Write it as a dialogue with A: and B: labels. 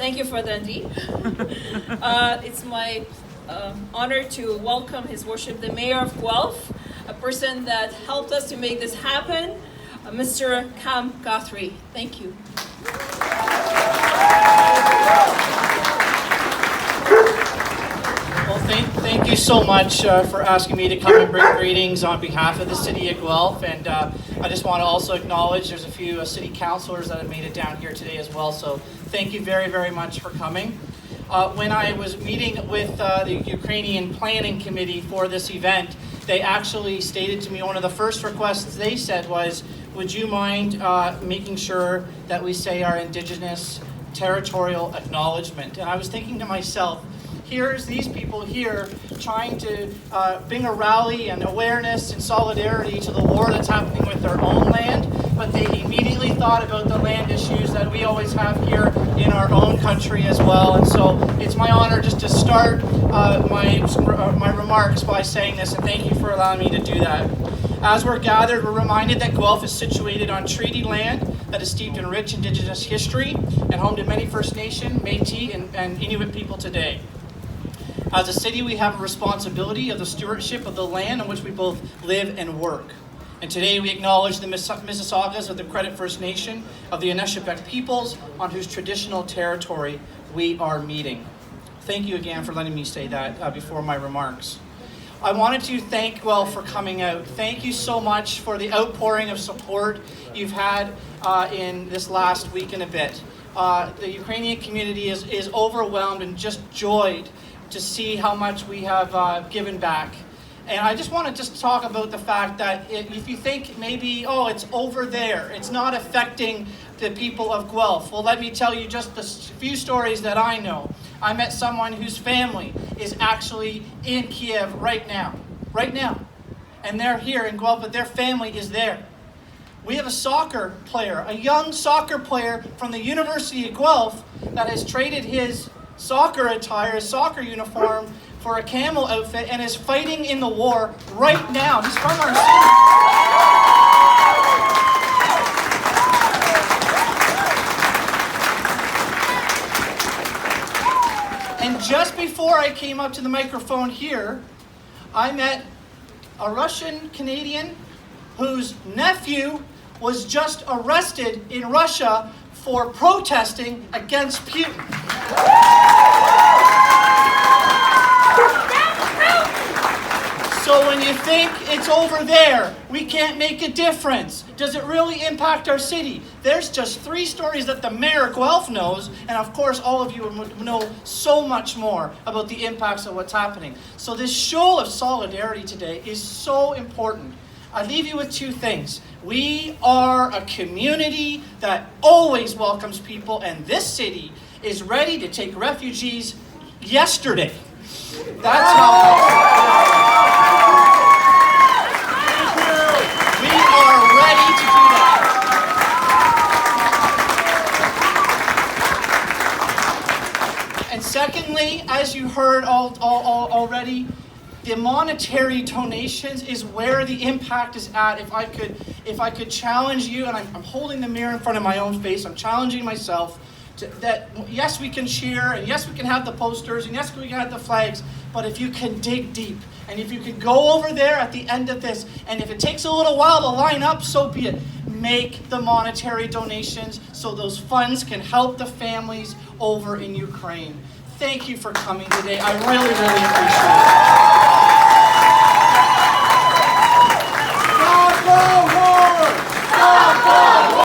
A: Thank you for that, Andy. It's my honor to welcome His Worship, the Mayor of Guelph, a person that helped us to make this happen, Mr. Cam Guthrie. Thank you.
B: Well, thank you so much for asking me to come and bring greetings on behalf of the City of Guelph. And I just want to also acknowledge there's a few city councilors that have made it down here today as well. So thank you very, very much for coming. When I was meeting with the Ukrainian Planning Committee for this event, they actually stated to me one of the first requests they said was, would you mind making sure that we say our Indigenous territorial acknowledgement? And I was thinking to myself, here's these people here trying to bring a rally and awareness and solidarity to the war that's happening with their own land, but they immediately thought about the land issues that we always have here in our own country as well. And so it's my honor just to start my remarks by saying this, and thank you for allowing me to do that. As we're gathered, we're reminded that Guelph is situated on treaty land that is steeped in rich Indigenous history and home to many First Nation, Métis, and Inuit people today. As a city, we have a responsibility of the stewardship of the land on which we both live and work. And today we acknowledge the Mississaugas of the Credit First Nation of the Anishinaabeg peoples on whose traditional territory we are meeting. Thank you again for letting me say that before my remarks. I wanted to thank Guelph for coming out. Thank you so much for the outpouring of support you've had in this last week and a bit. The Ukrainian community is overwhelmed and just joyed to see how much we have given back. And I just want to talk about the fact that if you think maybe, oh, it's over there, it's not affecting the people of Guelph. Well, let me tell you just the few stories that I know. I met someone whose family is actually in Kiev right now. And they're here in Guelph, but their family is there. We have a soccer player, a young soccer player from the University of Guelph that has traded his soccer attire, his soccer uniform, for a camel outfit and is fighting in the war right now. He's from our city. And just before I came up to the microphone here, I met a Russian Canadian whose nephew was just arrested in Russia for protesting against Putin. So when you think it's over there, we can't make a difference. Does it really impact our city? There's just 3 stories that the mayor of Guelph knows, and of course all of you know so much more about the impacts of what's happening. So this show of solidarity today is so important. I leave you with 2 things. We are a community that always welcomes people, and this city is ready to take refugees yesterday. That's how we are ready to do that. And secondly, as you heard already, the monetary donations is where the impact is at. If I could challenge you, and I'm holding the mirror in front of my own face, I'm challenging myself that yes, we can cheer, and yes, we can have the posters, and yes, we can have the flags, but if you can dig deep, and if you can go over there at the end of this, and if it takes a little while to line up, so be it. Make the monetary donations so those funds can help the families over in Ukraine. Thank you for coming today. I really, really appreciate it.